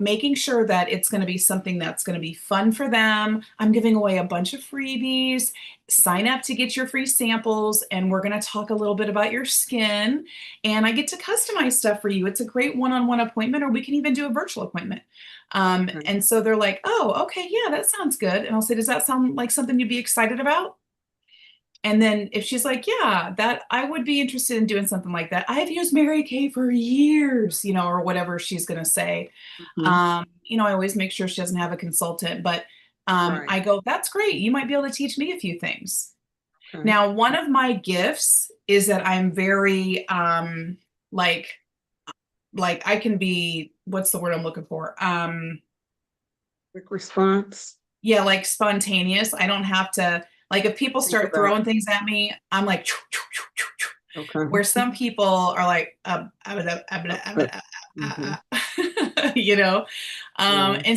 making sure that it's going to be something that's going to be fun for them. I'm giving away a bunch of freebies. Sign up to get your free samples. And we're going to talk a little bit about your skin. And I get to customize stuff for you. It's a great one-on-one appointment, or we can even do a virtual appointment. And so they're like, oh, okay, yeah, that sounds good. And I'll say, does that sound like something you'd be excited about? And then if she's like, yeah, that I would be interested in doing something like that. I've used Mary Kay for years, or whatever she's going to say. I always make sure she doesn't have a consultant, but I go, that's great. You might be able to teach me a few things. Now, one of my gifts is that I'm very, like I can be, what's the word I'm looking for? Quick response. Yeah, like spontaneous. I don't have to, like, if people start throwing things at me, I'm like, where some people are like, and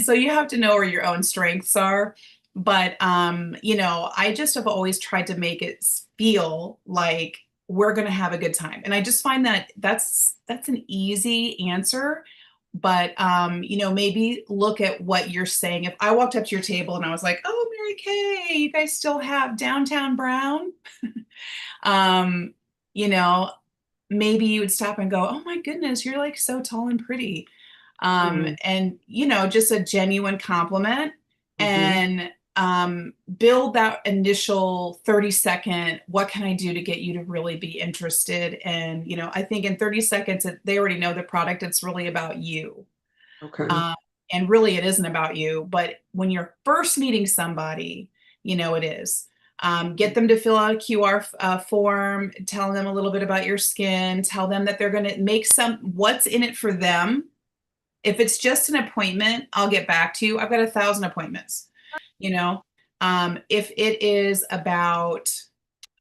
so you have to know where your own strengths are. But, I just have always tried to make it feel like we're going to have a good time. And I just find that that's an easy answer. But, maybe look at what you're saying. If I walked up to your table and I was like, oh, Mary Kay, you guys still have Downtown Brown? Maybe you would stop and go, oh my goodness, you're like so tall and pretty. And, just a genuine compliment, and build that initial 30-second, what can I do to get you to really be interested? And, I think in 30 seconds, they already know the product. It's really about you. And really it isn't about you, but when you're first meeting somebody, it is. Get them to fill out a QR form, tell them a little bit about your skin, tell them that they're going to make what's in it for them. If it's just an appointment, I'll get back to you. I've got 1,000 appointments. If it is about,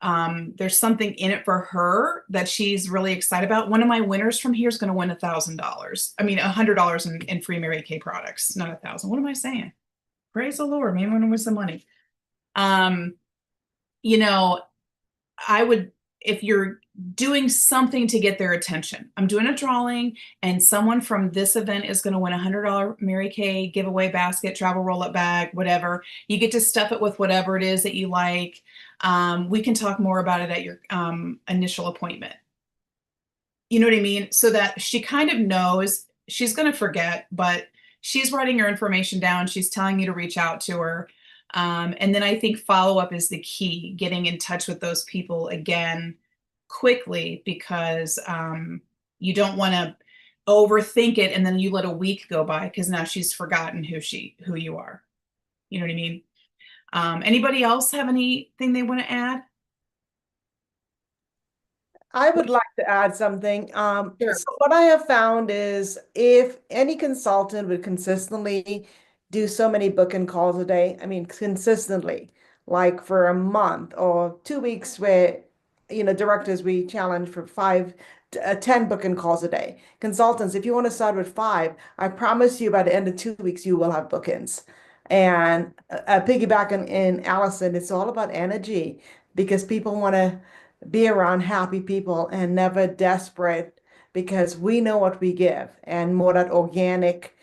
there's something in it for her that she's really excited about. One of my winners from here is going to win $1,000. I mean, $100 in free Mary Kay products, not 1,000. What am I saying? Praise the Lord. Maybe when it was the money. I would, if you're doing something to get their attention, I'm doing a drawing and someone from this event is going to win $100 Mary Kay giveaway basket, travel roll-up bag, whatever. You get to stuff it with whatever it is that you like. We can talk more about it at your initial appointment. You know what I mean? So that she kind of knows. She's going to forget, but she's writing her information down. She's telling you to reach out to her. And then I think follow-up is the key, getting in touch with those people again quickly, because you don't want to overthink it and then you let a week go by because now she's forgotten who you are. You know what I mean? Anybody else have anything they want to add? I would like to add something. Sure. So what I have found is if any consultant would consistently do so many book-in calls a day, I mean, consistently, like for a month or 2 weeks, where, directors, we challenge for 10 book-in calls a day. Consultants, if you want to start with 5, I promise you by the end of 2 weeks, you will have book-ins. And piggybacking in Allison, it's all about energy because people want to be around happy people and never desperate because we know what we give and more that organic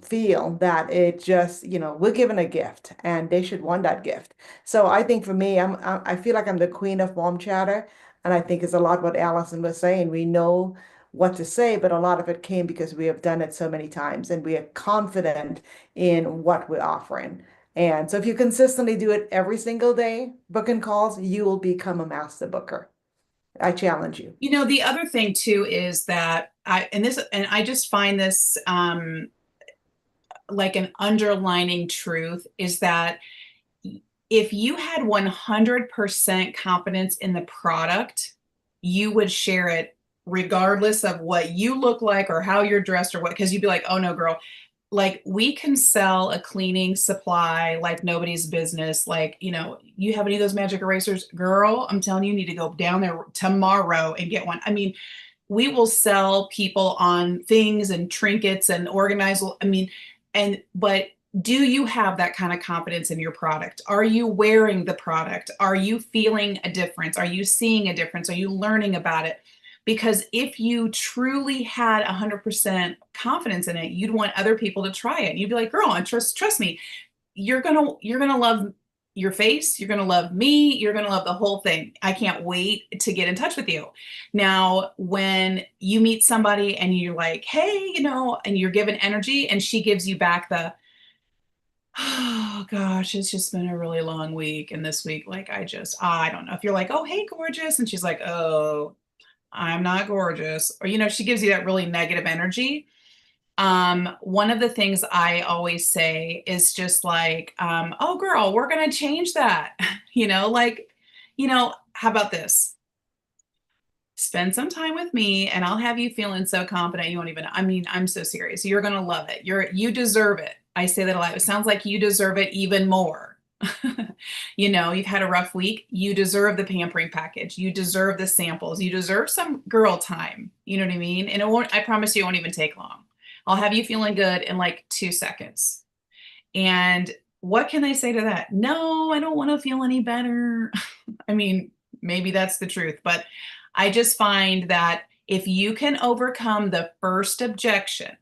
feel that it just, we're given a gift and they should want that gift. So I think for me, I feel like I'm the queen of mom chatter. And I think it's a lot what Allison was saying. We know what to say, but a lot of it came because we have done it so many times and we are confident in what we're offering. And so if you consistently do it every single day, booking calls, you will become a master booker. I challenge you. You know, the other thing too is that I just find this like an underlining truth is that if you had 100% confidence in the product, you would share it regardless of what you look like or how you're dressed or what, because you'd be like, oh no, girl, like we can sell a cleaning supply like nobody's business. Like, you have any of those magic erasers? Girl, I'm telling you, you need to go down there tomorrow and get one. I mean, we will sell people on things and trinkets and organize. But do you have that kind of confidence in your product? Are you wearing the product? Are you feeling a difference? Are you seeing a difference? Are you learning about it? Because if you truly had 100% confidence in it, you'd want other people to try it. You'd be like, girl, and trust me, you're gonna love your face. You're gonna love me. You're gonna love the whole thing. I can't wait to get in touch with you. Now, when you meet somebody and you're like, hey, and you're given energy, and she gives you back the, oh gosh, it's just been a really long week, and this week, like, I don't know. If you're like, oh, hey, gorgeous, and she's like, oh, I'm not gorgeous, or she gives you that really negative energy. One of the things I always say is just like, oh girl, we're gonna change that. How about this? Spend some time with me and I'll have you feeling so confident you won't even, I'm so serious. You're gonna love it. You deserve it. I say that a lot. It sounds like you deserve it even more. You've had a rough week. You deserve the pampering package. You deserve the samples. You deserve some girl time. You know what I mean? And I promise you, it won't even take long. I'll have you feeling good in like 2 seconds. And what can I say to that? No, I don't want to feel any better. Maybe that's the truth, but I just find that if you can overcome the first objection,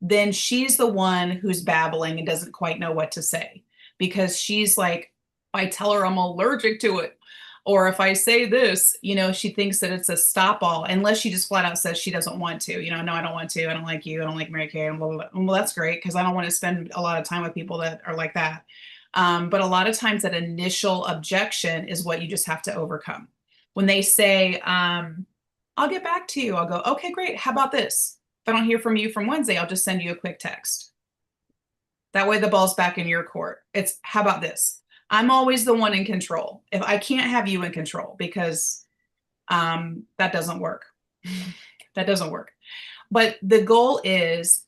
then she's the one who's babbling and doesn't quite know what to say. Because she's like, if I tell her I'm allergic to it, or if I say this, she thinks that it's a stop all, unless she just flat out says she doesn't want to, no, I don't want to. I don't like you. I don't like Mary Kay. And blah, blah, blah. Well, that's great because I don't want to spend a lot of time with people that are like that. But a lot of times that initial objection is what you just have to overcome. When they say, I'll get back to you, I'll go, okay, great. How about this? If I don't hear from you from Wednesday, I'll just send you a quick text. That way the ball's back in your court. It's, how about this? I'm always the one in control. If I can't have you in control, because that doesn't work. That doesn't work. But the goal is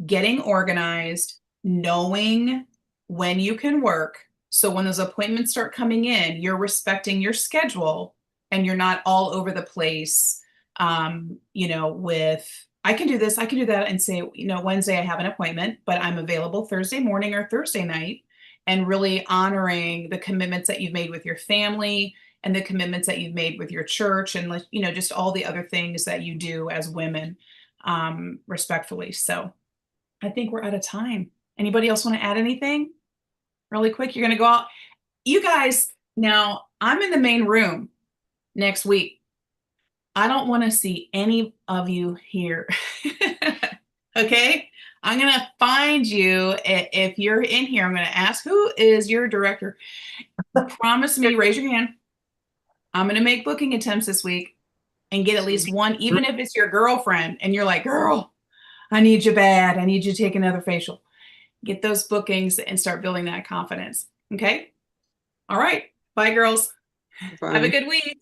getting organized, knowing when you can work. So when those appointments start coming in, you're respecting your schedule and you're not all over the place, with, I can do this, I can do that, and say, Wednesday I have an appointment, but I'm available Thursday morning or Thursday night, and really honoring the commitments that you've made with your family and the commitments that you've made with your church and, just all the other things that you do as women, respectfully. So I think we're out of time. Anybody else want to add anything really quick? You're going to go out. You guys, now I'm in the main room next week. I don't want to see any of you here. Okay. I'm going to find you. If you're in here, I'm going to ask, who is your director? Promise me, raise your hand. I'm going to make booking attempts this week and get at least one, even if it's your girlfriend and you're like, girl, I need you bad. I need you to take another facial. Get those bookings and start building that confidence. Okay. All right. Bye, girls. Bye. Have a good week.